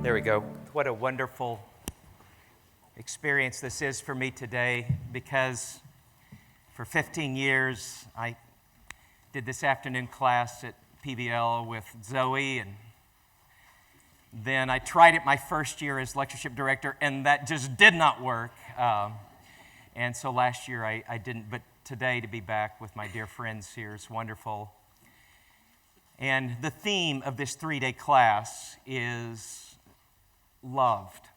There we go. What a wonderful experience this is for me today, because for 15 years I did this afternoon class at PBL with Zoe, and then I tried it my first year as lectureship director, and that just did not work. And so last year I didn't, but today to be back with my dear friends here is wonderful. And the theme of this 3-day class is loved.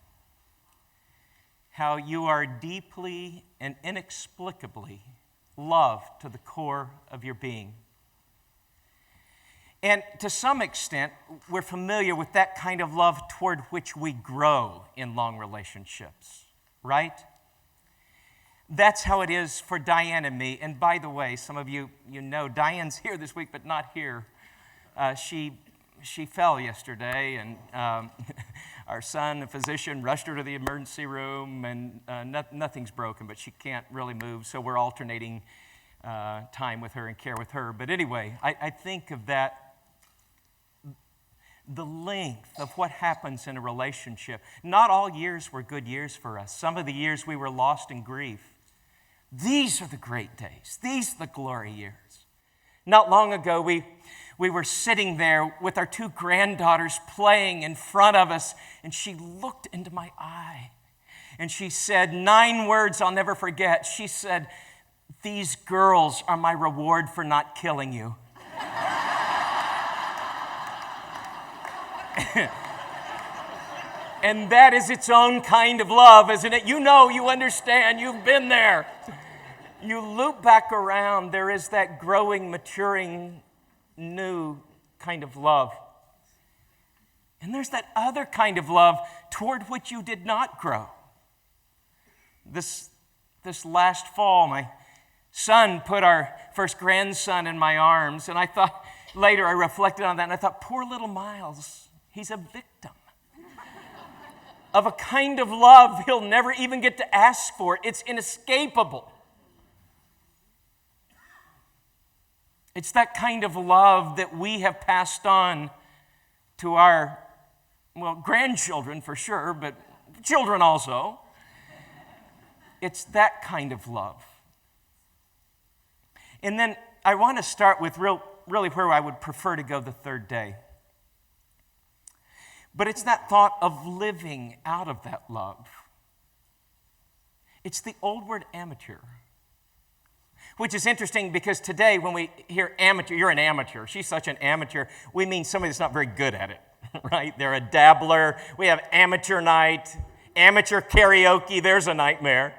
How you are deeply and inexplicably loved to the core of your being. And to some extent, we're familiar with that kind of love toward which we grow in long relationships, right? That's how it is for Diane and me. And by the way, some of you know Diane's here this week, but not here. She fell yesterday, and our son, a physician, rushed her to the emergency room, and nothing's broken, but she can't really move, so we're alternating time with her and care with her. But anyway, I think of that, the length of what happens in a relationship. Not all years were good years for us. Some of the years we were lost in grief. These are the great days. These are the glory years. Not long ago, we were sitting there with our 2 granddaughters playing in front of us, and she looked into my eye, and she said 9 words I'll never forget. She said, "These girls are my reward for not killing you." And that is its own kind of love, isn't it? You know, you understand, you've been there. You loop back around, there is that growing, maturing, new kind of love. And there's that other kind of love toward which you did not grow. This last fall, my son put our first grandson in my arms, and I thought, later I reflected on that, and I thought, poor little Miles, he's a victim of a kind of love he'll never even get to ask for. It's inescapable. It's that kind of love that we have passed on to our, grandchildren for sure, but children also. It's that kind of love. And then I want to start with really where I would prefer to go the third day. But it's that thought of living out of that love. It's the old word amateur. Which is interesting because today when we hear amateur, you're an amateur, she's such an amateur, we mean somebody that's not very good at it, right? They're a dabbler. We have amateur night, amateur karaoke, there's a nightmare.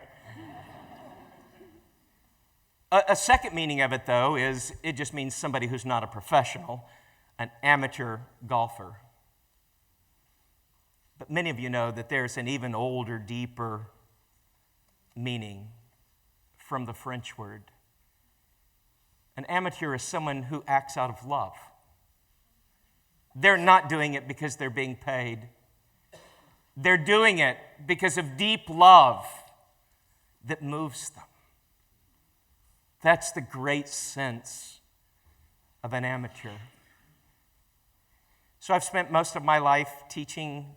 A second meaning of it, though, is it just means somebody who's not a professional, an amateur golfer. But many of you know that there's an even older, deeper meaning from the French word. An amateur is someone who acts out of love. They're not doing it because they're being paid. They're doing it because of deep love that moves them. That's the great sense of an amateur. So I've spent most of my life teaching,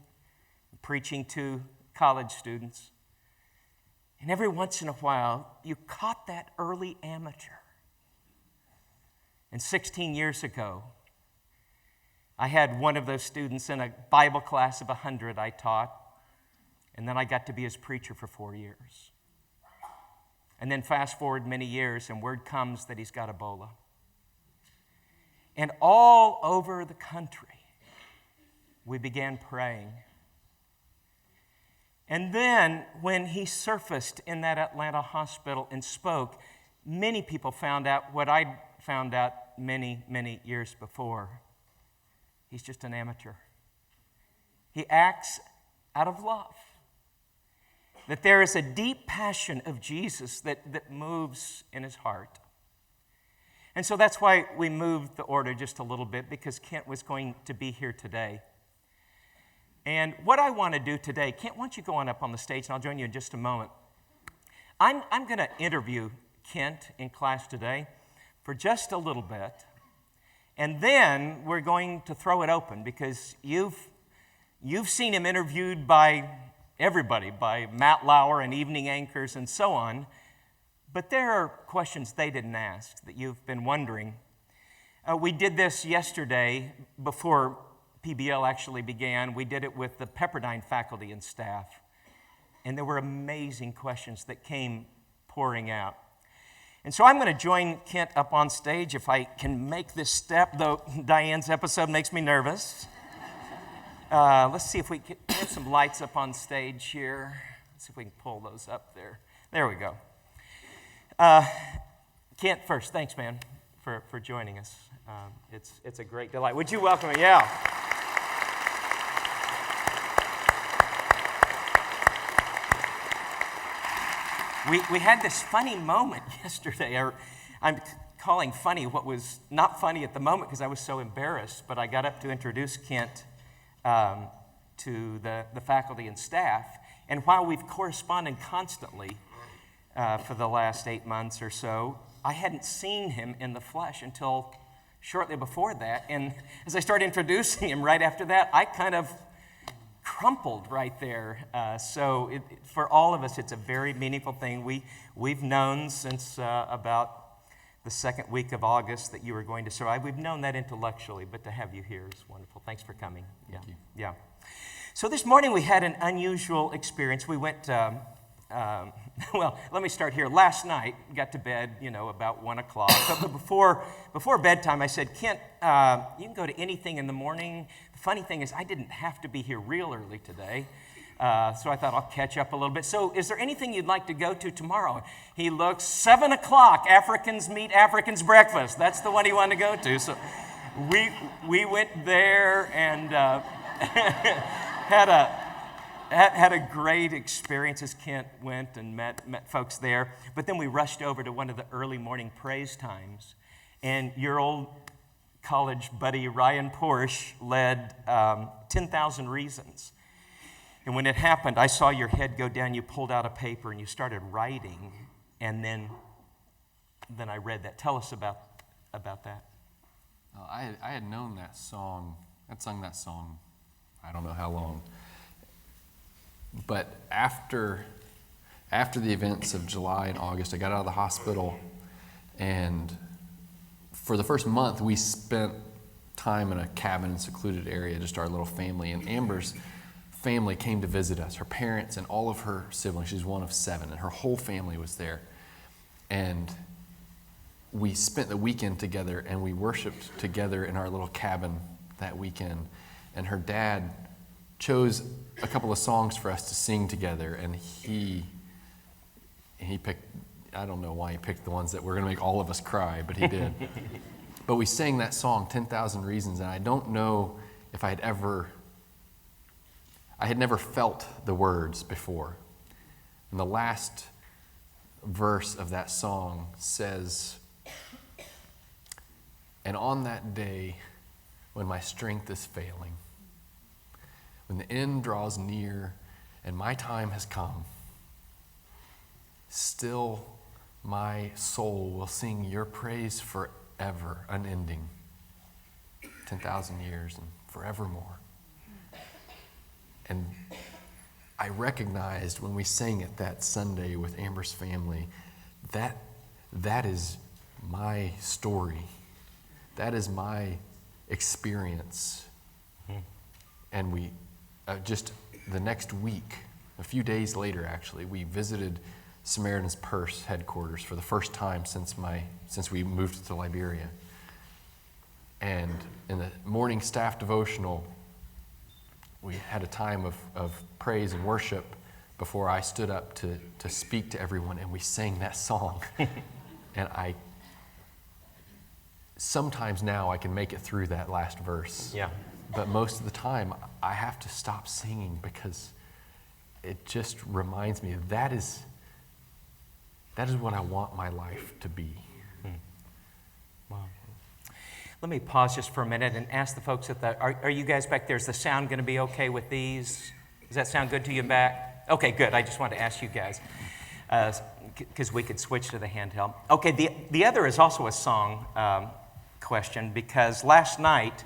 preaching to college students. And every once in a while, you caught that early amateur. And 16 years ago, I had one of those students in a Bible class of 100 I taught, and then I got to be his preacher for 4 years. And then fast forward many years, and word comes that he's got Ebola. And all over the country, we began praying. And then when he surfaced in that Atlanta hospital and spoke, many people found out what I'd found out many, many years before. He's just an amateur. He acts out of love. That there is a deep passion of Jesus that moves in his heart. And so that's why we moved the order just a little bit, because Kent was going to be here today. And what I want to do today, Kent, why don't you go on up on the stage, and I'll join you in just a moment. I'm going to interview Kent in class today for just a little bit, and then we're going to throw it open because you've You've seen him interviewed by everybody, by Matt Lauer and evening anchors and so on, but there are questions they didn't ask that you've been wondering. We did this yesterday before PBL actually began. We did it with the Pepperdine faculty and staff, and there were amazing questions that came pouring out. And so I'm going to join Kent up on stage if I can make this step, though Diane's episode makes me nervous. Let's see if we can get some lights up on stage here. Let's see if we can pull those up there. There we go. Kent, first, thanks, man, for joining us. It's a great delight. Would you welcome me? Yeah. We had this funny moment yesterday. I'm calling funny what was not funny at the moment because I was so embarrassed, but I got up to introduce Kent to the faculty and staff. And while we've corresponded constantly for the last 8 months or so, I hadn't seen him in the flesh until shortly before that. And as I started introducing him right after that, I kind of crumpled right there. So for all of us, it's a very meaningful thing. We've known since about the second week of August that you were going to survive. We've known that intellectually, but to have you here is wonderful. Thanks for coming. Thank you. Yeah. So this morning we had an unusual experience. We went, well, let me start here. Last night, got to bed, about 1 o'clock. But before bedtime, I said, Kent, you can go to anything in the morning. The funny thing is I didn't have to be here real early today. So I thought I'll catch up a little bit. So is there anything you'd like to go to tomorrow? He looks, 7 o'clock, Africans Meet Africans Breakfast. That's the one he wanted to go to. So we went there and had a great experience as Kent went and met folks there. But then we rushed over to one of the early morning praise times. And your old college buddy, Ryan Porsche, led 10,000 Reasons. And when it happened, I saw your head go down, you pulled out a paper and you started writing, and then I read that. Tell us about that. I had known that song. I'd sung that song I don't know how long. But after the events of July and August, I got out of the hospital, and for the first month, we spent time in a cabin in a secluded area, just our little family, and Amber's family came to visit us. Her parents and all of her siblings, she's one of 7, and her whole family was there. And we spent the weekend together, and we worshiped together in our little cabin that weekend. And her dad chose a couple of songs for us to sing together, and he picked, I don't know why he picked the ones that were going to make all of us cry, but he did. But we sang that song, 10,000 Reasons, and I don't know if I had never felt the words before. And the last verse of that song says, "And on that day when my strength is failing, when the end draws near and my time has come, still my soul will sing your praise forever, unending, 10,000 years and forevermore." And I recognized when we sang it that Sunday with Amber's family, that is my story. That is my experience. And we, just the next week, a few days later actually, we visited Samaritan's Purse headquarters for the first time since we moved to Liberia. And in the morning staff devotional, we had a time of praise and worship before I stood up to speak to everyone, and we sang that song. And sometimes now I can make it through that last verse. Yeah. But most of the time I have to stop singing because it just reminds me that is what I want my life to be. Wow. Let me pause just for a minute and ask the folks are you guys back there? Is the sound going to be okay with these? Does that sound good to you back? Okay, good. I just wanted to ask you guys because we could switch to the handheld. Okay, the other is also a song question because last night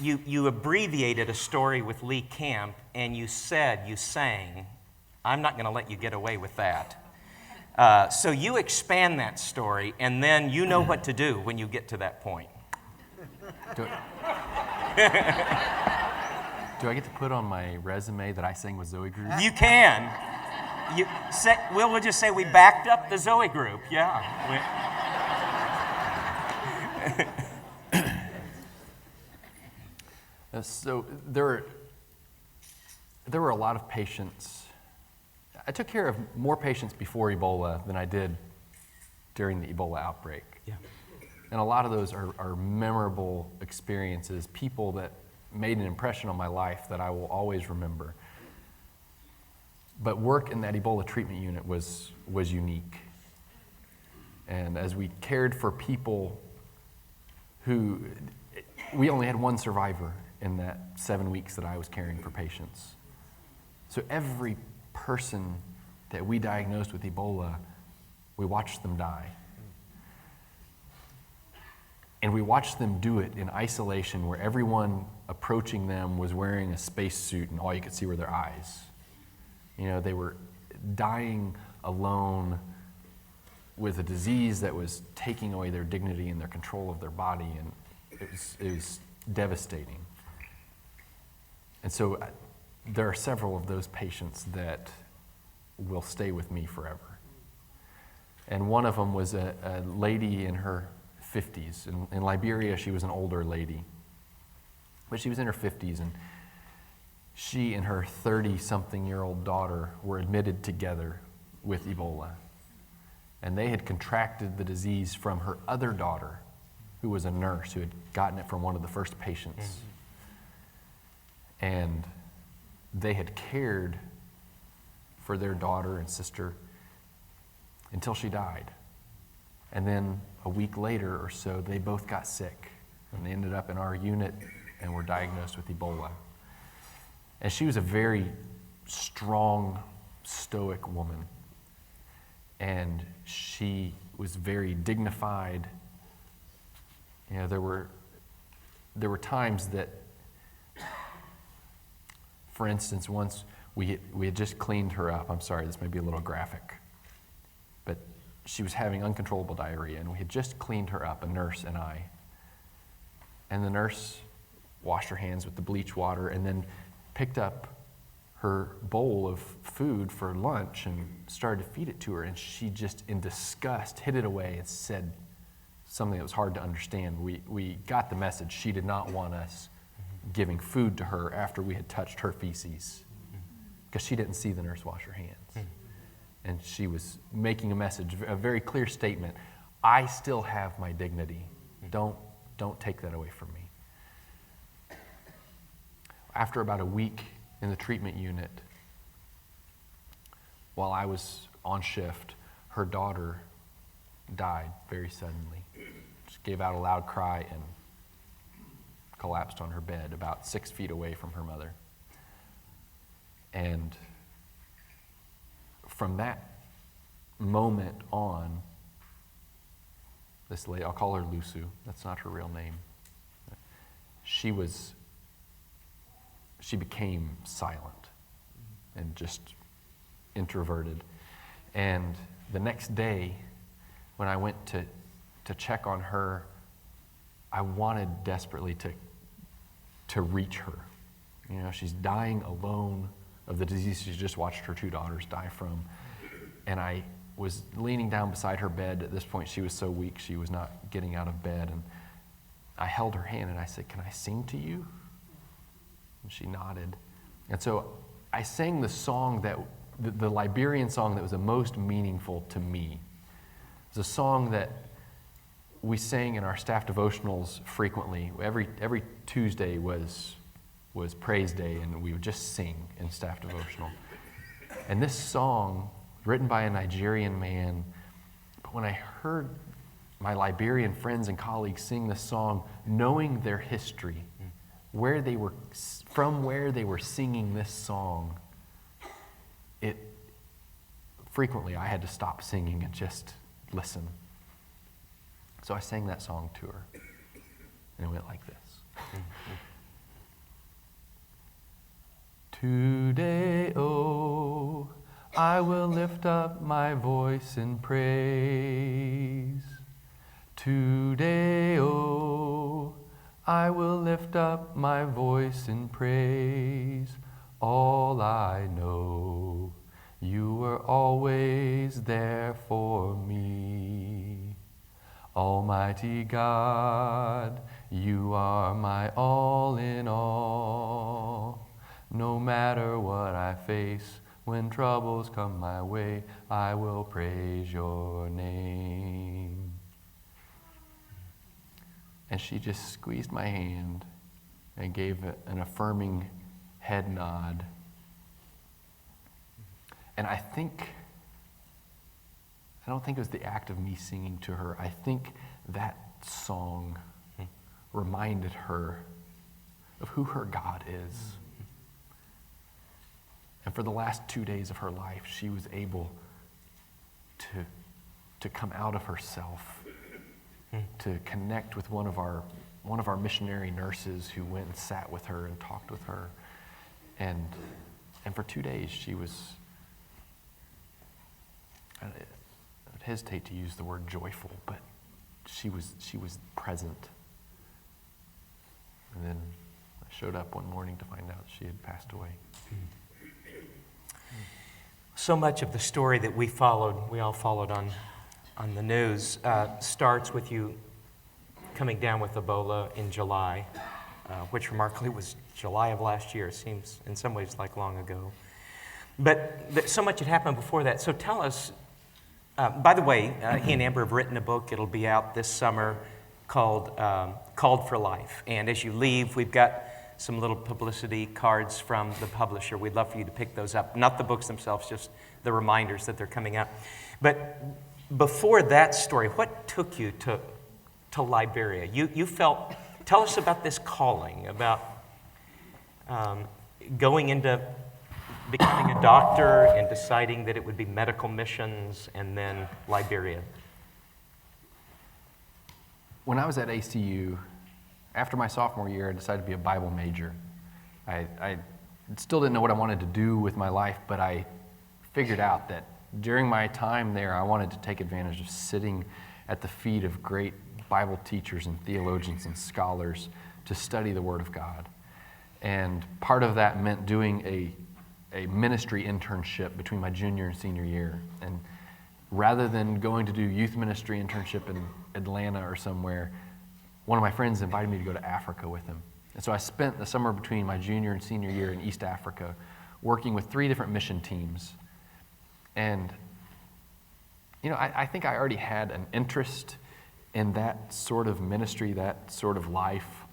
you abbreviated a story with Lee Camp, and you sang, I'm not going to let you get away with that. So you expand that story, and then you know what to do when you get to that point. Do I get to put on my resume that I sang with Zoe Group? You can. We'll just say we backed up the Zoe Group, yeah. So there were a lot of patients. I took care of more patients before Ebola than I did during the Ebola outbreak. Yeah. And a lot of those are memorable experiences, people that made an impression on my life that I will always remember. But work in that Ebola treatment unit was unique. And as we cared for people we only had one survivor in that 7 weeks that I was caring for patients. So every person that we diagnosed with Ebola, we watched them die. And we watched them do it in isolation, where everyone approaching them was wearing a spacesuit and all you could see were their eyes. You know, they were dying alone with a disease that was taking away their dignity and their control of their body, and it was devastating. And so there are several of those patients that will stay with me forever. And one of them was a lady in her 50s. In Liberia, she was an older lady, but she was in her 50s, and she and her 30-something-year-old daughter were admitted together with Ebola. And they had contracted the disease from her other daughter, who was a nurse who had gotten it from one of the first patients. Mm-hmm. And they had cared for their daughter and sister until she died. And then a week later or so, they both got sick, and they ended up in our unit and were diagnosed with Ebola. And she was a very strong, stoic woman. And she was very dignified. You know, there were times that, for instance, once we had just cleaned her up. I'm sorry, this may be a little graphic, but she was having uncontrollable diarrhea, and we had just cleaned her up, a nurse and I. And the nurse washed her hands with the bleach water and then picked up her bowl of food for lunch and started to feed it to her, and she just, in disgust, hid it away and said something that was hard to understand. We got the message. She did not want us giving food to her after we had touched her feces, because she didn't see the nurse wash her hands. And she was making a message, a very clear statement. I still have my dignity. Don't take that away from me. After about a week in the treatment unit, while I was on shift, her daughter died very suddenly. She gave out a loud cry and collapsed on her bed about 6 feet away from her mother. And from that moment on, this lady, I'll call her Lusu, that's not her real name, she became silent and just introverted. And the next day, when I went to check on her, I wanted desperately to reach her. You know, she's dying alone of the disease she's just watched her 2 daughters die from. And I was leaning down beside her bed. At this point, she was so weak, she was not getting out of bed. And I held her hand and I said, "Can I sing to you?" And she nodded. And so I sang the song the Liberian song that was the most meaningful to me. It's a song that we sang in our staff devotionals frequently. Every Tuesday was praise day, and we would just sing in staff devotional. And this song, written by a Nigerian man, but when I heard my Liberian friends and colleagues sing this song, knowing their history, where they were singing this song, frequently I had to stop singing and just listen. So I sang that song to her, and it went like this. Today, oh, I will lift up my voice in praise. Today, oh, I will lift up my voice in praise. All I know, you were always there for me. Almighty God, you are my all in all. No matter what I face, when troubles come my way, I will praise your name. And she just squeezed my hand and gave an affirming head nod. And I don't think it was the act of me singing to her. I think that song reminded her of who her God is. And for the last 2 days of her life, she was able to come out of herself, to connect with one of our missionary nurses who went and sat with her and talked with her. And for 2 days, she was, I would hesitate to use the word joyful, but she was present. And then I showed up one morning to find out she had passed away. So much of the story that we all followed on the news, starts with you coming down with Ebola in July, which remarkably was July of last year. It seems in some ways like long ago. But so much had happened before that. So tell us, by the way, he and Amber have written a book. It'll be out this summer called Called for Life. And as you leave, we've got some little publicity cards from the publisher. We'd love for you to pick those up. Not the books themselves, just the reminders that they're coming out. But before that story, what took you to Liberia? You felt, tell us about this calling, about going into becoming a doctor and deciding that it would be medical missions and then Liberia. When I was at ACU, after my sophomore year, I decided to be a Bible major. I still didn't know what I wanted to do with my life, but I figured out that during my time there, I wanted to take advantage of sitting at the feet of great Bible teachers and theologians and scholars to study the Word of God. And part of that meant doing a ministry internship between my junior and senior year. And rather than going to do youth ministry internship in Atlanta or somewhere, one of my friends invited me to go to Africa with him. And so I spent the summer between my junior and senior year in East Africa working with 3 different mission teams. And, I think I already had an interest in that sort of ministry, that sort of life.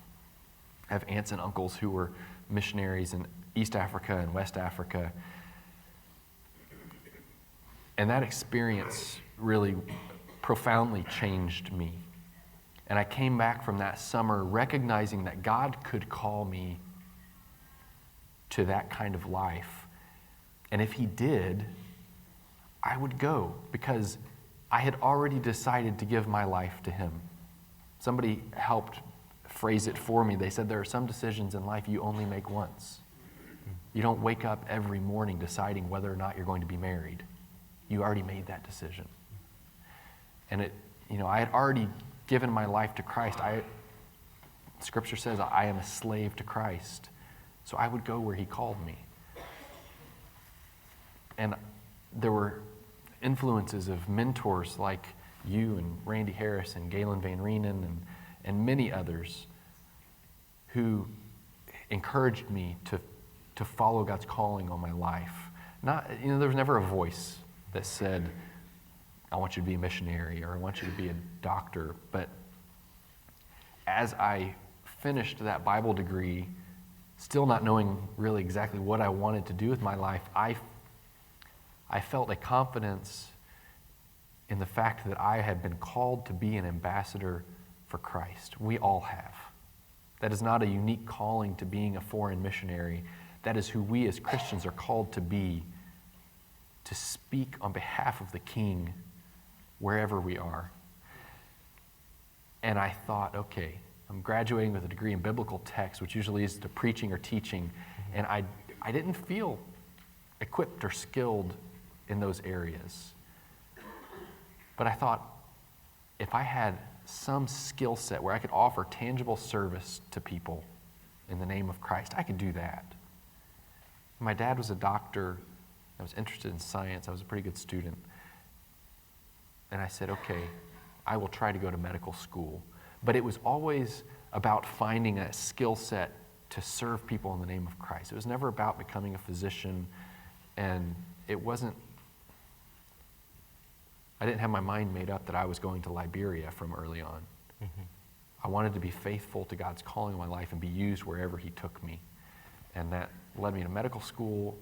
I have aunts and uncles who were missionaries in East Africa and West Africa. And that experience really profoundly changed me. And I came back from that summer recognizing that God could call me to that kind of life. And if He did, I would go because I had already decided to give my life to Him. Somebody helped phrase it for me. They said there are some decisions in life you only make once. You don't wake up every morning deciding whether or not you're going to be married. You already made that decision. And I had already given my life to Christ. Scripture says I am a slave to Christ. So I would go where He called me. And there were influences of mentors like you and Randy Harris and Galen Van Reenen and many others who encouraged me to follow God's calling on my life. There was never a voice that said, I want you to be a missionary or I want you to be a doctor. But as I finished that Bible degree, still not knowing really exactly what I wanted to do with my life, I felt a confidence in the fact that I had been called to be an ambassador for Christ. We all have. That is not a unique calling to being a foreign missionary. That is who we as Christians are called to be, to speak on behalf of the King wherever we are. And I thought, okay, I'm graduating with a degree in biblical text, which usually leads to preaching or teaching, and I I didn't feel equipped or skilled in those areas. But I thought, if I had some skill set where I could offer tangible service to people in the name of Christ, I could do that. My dad was a doctor. I was interested in science. I was a pretty good student. And I said, okay, I will try to go to medical school. But it was always about finding a skill set to serve people in the name of Christ. It was never about becoming a physician, and I didn't have my mind made up that I was going to Liberia from early on. Mm-hmm. I wanted to be faithful to God's calling in my life and be used wherever he took me. And that led me to medical school.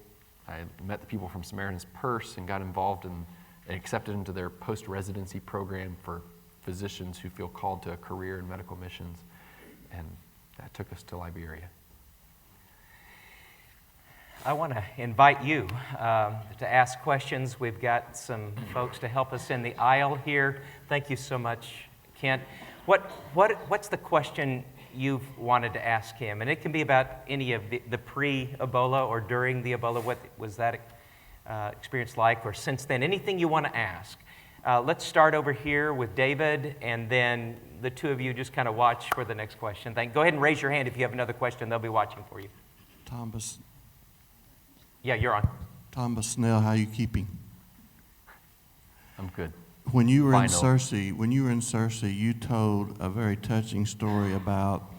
I met the people from Samaritan's Purse and got involved and accepted into their post-residency program for physicians who feel called to a career in medical missions. And that took us to Liberia. I want to invite you to ask questions. We've got some folks to help us in the aisle here. Thank you so much, Kent. What's the question you've wanted to ask him? And it can be about any of the pre-Ebola or during the Ebola. What was that experience like, or since then? Anything you want to ask. Let's start over here with David, and then the two of you just kind of watch for the next question. Go ahead and raise your hand if you have another question. They'll be watching for you. Thomas. Yeah, you're on. Thomas Snell, how you keeping? I'm good. When you were in Searcy, you told a very touching story about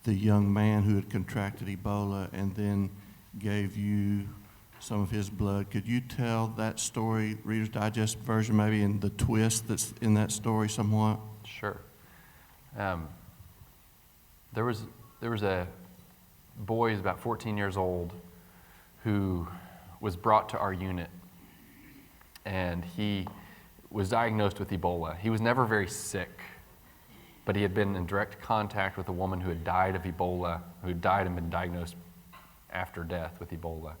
the young man who had contracted Ebola and then gave you some of his blood. Could you tell that story, Reader's Digest version, maybe, and the twist that's in that story somewhat? Sure. There was a boy who's about 14 years old who was brought to our unit, and he was diagnosed with Ebola. He was never very sick, but he had been in direct contact with a woman who had died of Ebola, who had died and been diagnosed after death with Ebola.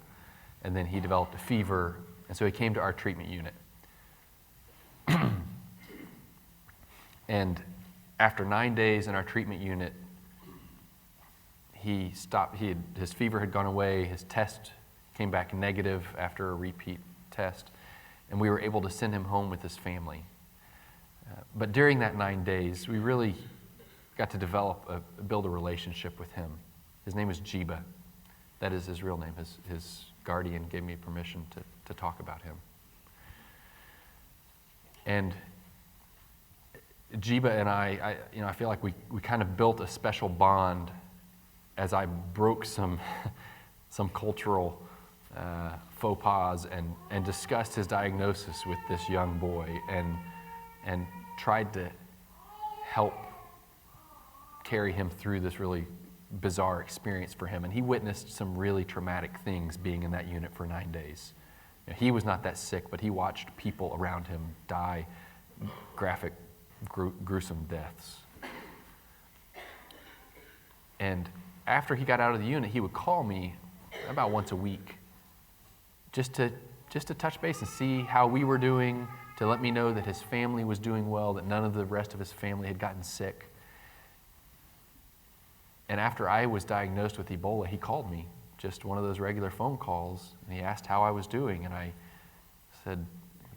And then he developed a fever, and so he came to our treatment unit. And after 9 days in our treatment unit, his fever had gone away, his test came back negative after a repeat test, and we were able to send him home with his family. But during that 9 days, we really got to build a relationship with him. His name is Jiba. That is his real name. His guardian gave me permission to talk about him. And Jiba and I feel like we kind of built a special bond as I broke some cultural faux pas and discussed his diagnosis with this young boy and tried to help carry him through this really bizarre experience for him. And he witnessed some really traumatic things being in that unit for 9 days. He was not that sick, but he watched people around him die graphic, gruesome deaths. And after he got out of the unit, he would call me about once a week just to touch base and see how we were doing, to let me know that his family was doing well, that none of the rest of his family had gotten sick. And after I was diagnosed with Ebola, he called me, just one of those regular phone calls, and he asked how I was doing. And I said,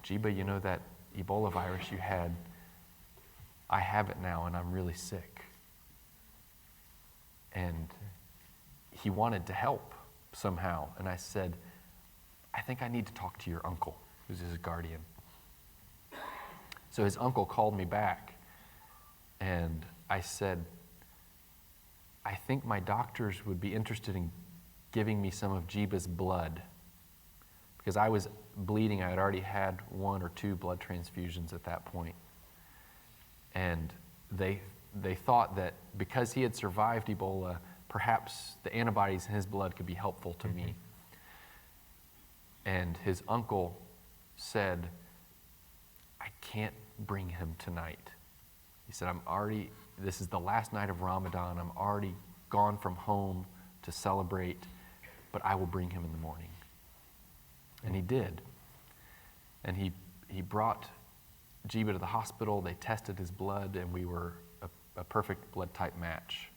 Jiba, you know that Ebola virus you had, I have it now, and I'm really sick. And he wanted to help somehow. And I said, I think I need to talk to your uncle, who's his guardian. So his uncle called me back, and I said, I think my doctors would be interested in giving me some of Jiba's blood, because I was bleeding. I had already had 1 or 2 blood transfusions at that point. And they thought that because he had survived Ebola, perhaps the antibodies in his blood could be helpful to me. And his uncle said, I can't bring him tonight. He said, this is the last night of Ramadan. I'm already gone from home to celebrate, but I will bring him in the morning. And he did. And he brought Jiba to the hospital. They tested his blood, and we were a perfect blood type match.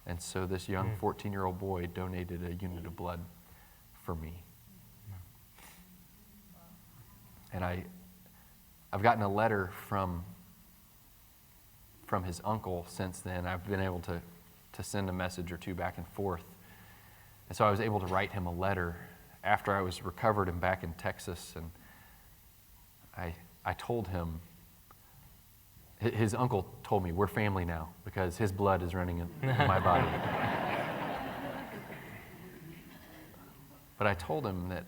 And so this young 14-year-old boy donated a unit of blood for me. And I've gotten a letter from his uncle since then. I've been able to send a message or two back and forth. And so I was able to write him a letter after I was recovered and back in Texas. And I told him, his uncle told me, we're family now because his blood is running in my body. But I told him that,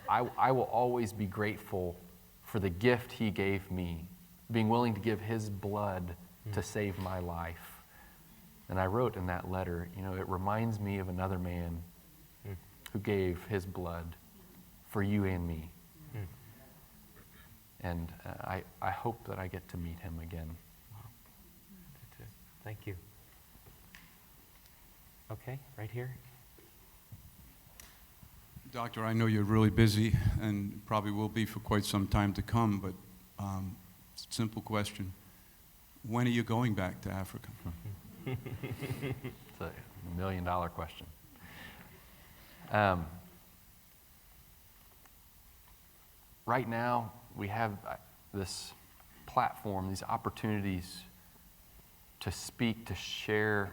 I will always be grateful for the gift he gave me, being willing to give his blood to save my life. And I wrote in that letter, it reminds me of another man who gave his blood for you and me. And I hope that I get to meet him again. Thank you. Okay, right here. Doctor, I know you're really busy and probably will be for quite some time to come, but simple question. When are you going back to Africa? It's a $1 million question. Right now, we have this platform, these opportunities to speak, to share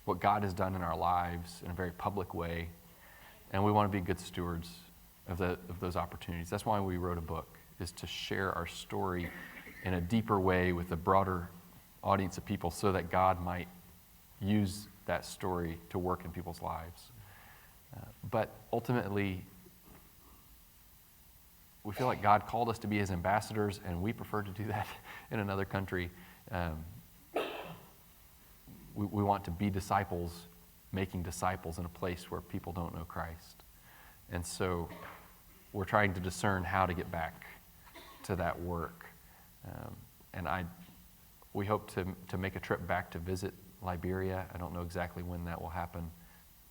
what God has done in our lives in a very public way, and we want to be good stewards of those opportunities. That's why we wrote a book, is to share our story in a deeper way with a broader audience of people so that God might use that story to work in people's lives. But ultimately, we feel like God called us to be his ambassadors, and we prefer to do that in another country. We want to be disciples, making disciples in a place where people don't know Christ. And so we're trying to discern how to get back to that work. We hope to make a trip back to visit Liberia. I don't know exactly when that will happen,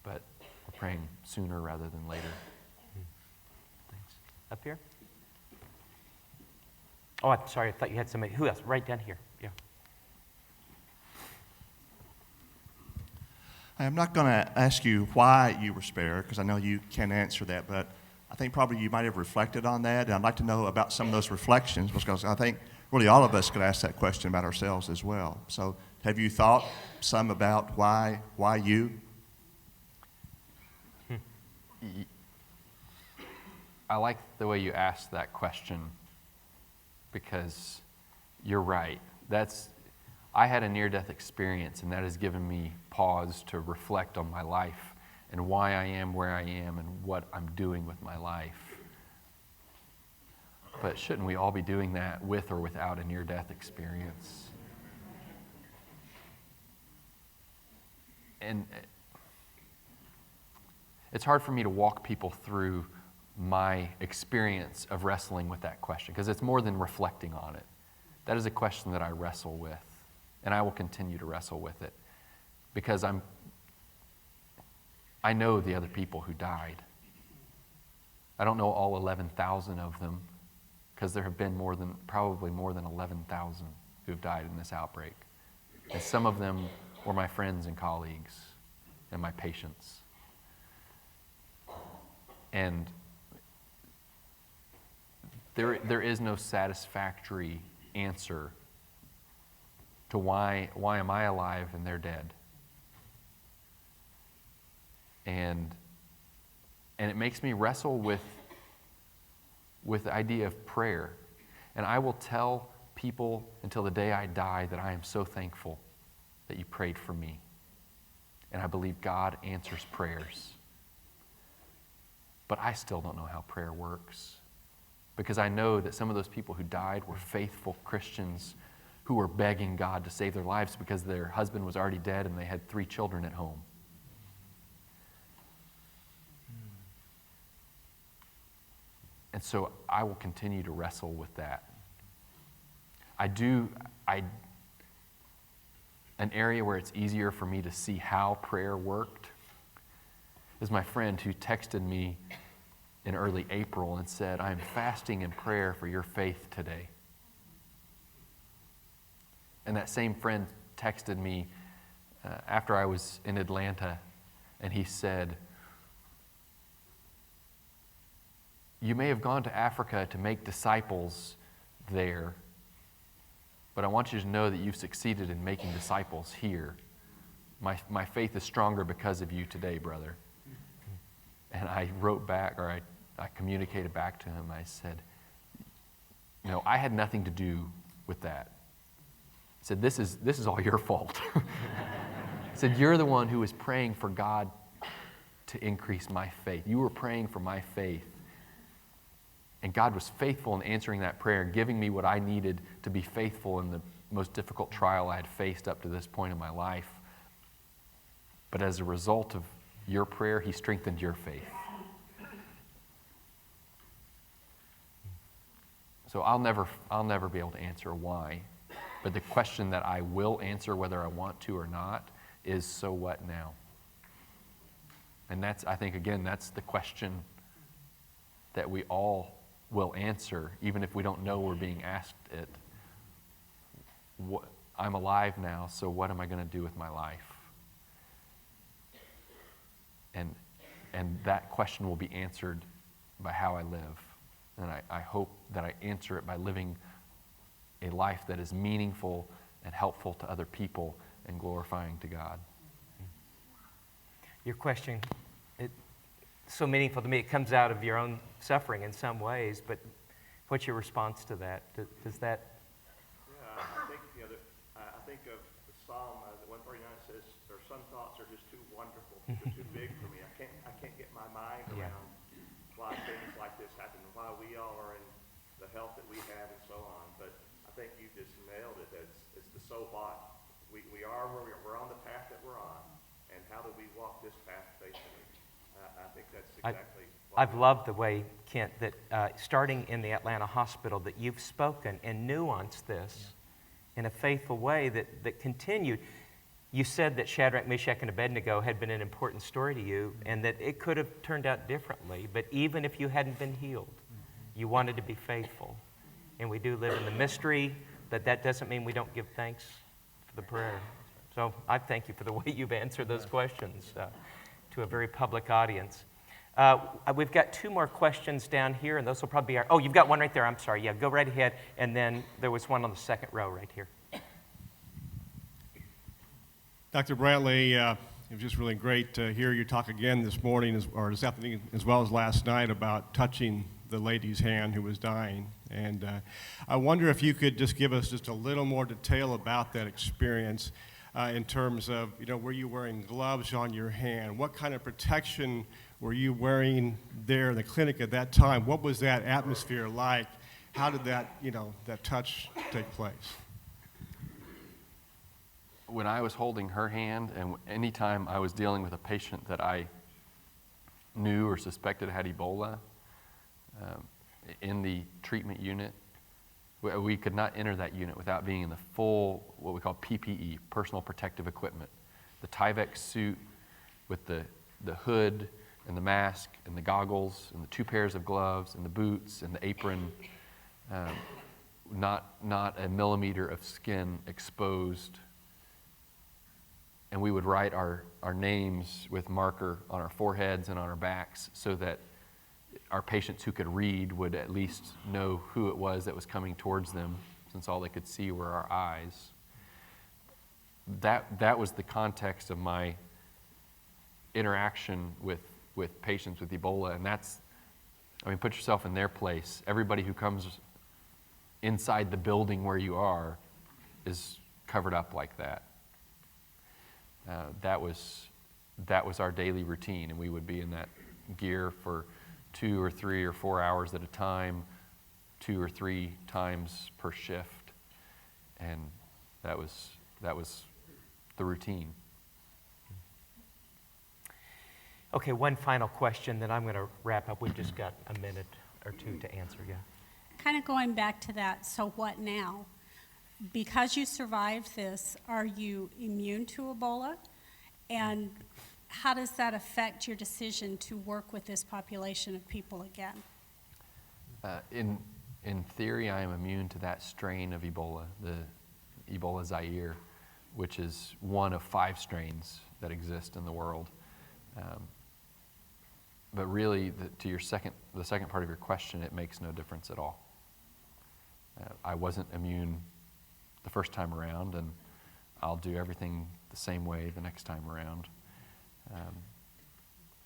but we're praying sooner rather than later. Thanks. Up here? Oh, I'm sorry. I thought you had somebody. Who else? Right down here. Yeah. I'm not going to ask you why you were spared, because I know you can't answer that, but I think probably you might have reflected on that, and I'd like to know about some of those reflections, because I think really all of us could ask that question about ourselves as well. So have you thought some about why you? I like the way you asked that question, because you're right. I had a near-death experience, and that has given me pause to reflect on my life and why I am where I am and what I'm doing with my life. But shouldn't we all be doing that with or without a near-death experience? And it's hard for me to walk people through my experience of wrestling with that question, because it's more than reflecting on it. That is a question that I wrestle with, and I will continue to wrestle with it, because I know the other people who died. I don't know all 11,000 of them, because there have been probably more than 11,000 who've died in this outbreak. And some of them were my friends and colleagues and my patients. And there is no satisfactory answer to why am I alive and they're dead. And it makes me wrestle with the idea of prayer. And I will tell people until the day I die that I am so thankful that you prayed for me. And I believe God answers prayers. But I still don't know how prayer works, because I know that some of those people who died were faithful Christians who were begging God to save their lives because their husband was already dead and they had 3 children at home. And so I will continue to wrestle with that. An area where it's easier for me to see how prayer worked is my friend who texted me in early April and said, "I am fasting in prayer for your faith today." And that same friend texted me after I was in Atlanta, and he said, you may have gone to Africa to make disciples there, but I want you to know that you've succeeded in making disciples here. My faith is stronger because of you today, brother. And I wrote back, or I communicated back to him. I said, I had nothing to do with that. I said, this is all your fault. I said, you're the one who was praying for God to increase my faith. You were praying for my faith. And God was faithful in answering that prayer and giving me what I needed to be faithful in the most difficult trial I had faced up to this point in my life. But as a result of your prayer, He strengthened your faith. So I'll never be able to answer why. But the question that I will answer, whether I want to or not, is, so what now? And I think, again, that's the question that we all will answer, even if we don't know we're being asked it. I'm alive now, so what am I going to do with my life? And that question will be answered by how I live. And I hope that I answer it by living a life that is meaningful and helpful to other people and glorifying to God. Your question, it's so meaningful to me. It comes out of your own suffering in some ways, but what's your response to that? Does that... Yeah, I think of the Psalm 139 says, "There some thoughts are just too wonderful, they're too big for me. I can't get my mind around why things like this happen, and why we all are in the health that we have, and so on." But I think you just nailed it. It's the so what. We are where we're on the path that we're on, and how do we walk this path faithfully? I think that's exactly. I've loved the way, Kent, that starting in the Atlanta hospital, that you've spoken and nuanced this in a faithful way that continued. You said that Shadrach, Meshach, and Abednego had been an important story to you, and that it could have turned out differently, but even if you hadn't been healed, you wanted to be faithful. And we do live in the mystery, but that doesn't mean we don't give thanks for the prayer. So I thank you for the way you've answered those questions to a very public audience. We've got two more questions down here, and those will probably be oh, you've got one right there. I'm sorry. Yeah, go right ahead. And then there was one on the second row right here. Dr. Brantley, it was just really great to hear you talk again this morning, or this afternoon, as well as last night, about touching the lady's hand who was dying. And I wonder if you could just give us just a little more detail about that experience in terms of, were you wearing gloves on your hand? What kind of protection were you wearing there in the clinic at that time? What was that atmosphere like? How did that, that touch take place? When I was holding her hand, and anytime I was dealing with a patient that I knew or suspected had Ebola, in the treatment unit, we could not enter that unit without being in the full, what we call PPE, personal protective equipment. The Tyvek suit with the hood and the mask and the goggles and the 2 pairs of gloves and the boots and the apron, not a millimeter of skin exposed. And we would write our names with marker on our foreheads and on our backs so that our patients who could read would at least know who it was that was coming towards them, since all they could see were our eyes. That was the context of my interaction with patients with Ebola. And put yourself in their place. Everybody who comes inside the building where you are is covered up like that. That was our daily routine, and we would be in that gear for 2 or 3 or 4 hours at a time, 2 or 3 times per shift, and that was the routine. Okay, one final question, then I'm going to wrap up. We've just got a minute or two to answer. Yeah. Kind of going back to that, so what now? Because you survived this, are you immune to Ebola? And how does that affect your decision to work with this population of people again? In theory, I am immune to that strain of Ebola, the Ebola Zaire, which is one of 5 strains that exist in the world. but really, to the second part of your question, it makes no difference at all. I wasn't immune the first time around, and I'll do everything the same way the next time around,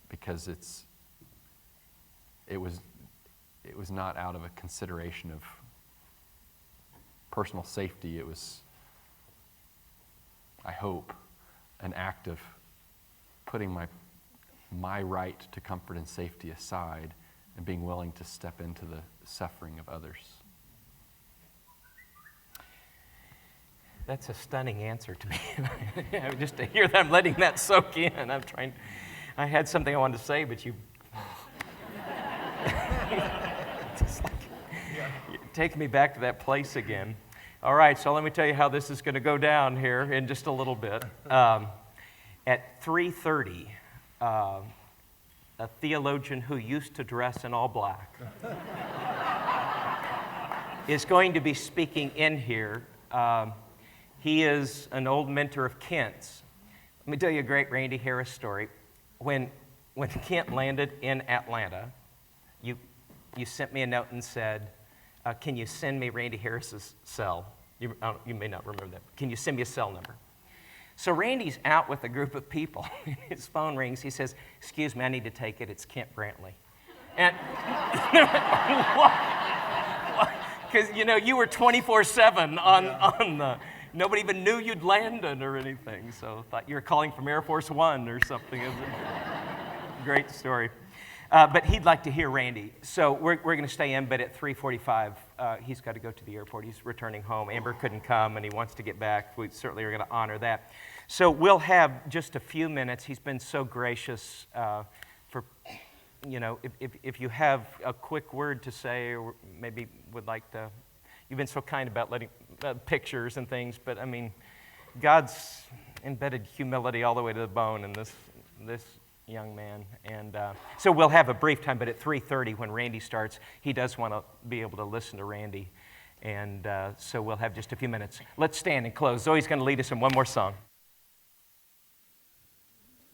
because it was not out of a consideration of personal safety. It was, I hope, an act of putting my right to comfort and safety aside and being willing to step into the suffering of others. That's a stunning answer to me. Just to hear them letting that soak in. I had something I wanted to say, but you just like, you take me back to that place again. All right, so let me tell you how this is going to go down here in just a little bit. At 3:30, a theologian who used to dress in all black is going to be speaking in here. He is an old mentor of Kent's. Let me tell you a great Randy Harris story. When Kent landed in Atlanta, you sent me a note and said, can you send me Randy Harris's cell? You may not remember that. Can you send me a cell number? So Randy's out with a group of people. His phone rings. He says, excuse me, I need to take it. It's Kent Brantly. And because, you were 24/7 on the, nobody even knew you'd landed or anything. So thought you were calling from Air Force One or something. It was a great story. But he'd like to hear Randy. So we're going to stay in, but at 3:45, he's got to go to the airport. He's returning home. Amber couldn't come, and he wants to get back. We certainly are going to honor that. So we'll have just a few minutes. He's been so gracious for, if you have a quick word to say or maybe would like to, you've been so kind about letting pictures and things, but I mean, God's embedded humility all the way to the bone in this young man. And so we'll have a brief time, but at 3:30 when Randy starts, he does want to be able to listen to Randy. And so we'll have just a few minutes. Let's stand and close. Zoe's going to lead us in one more song.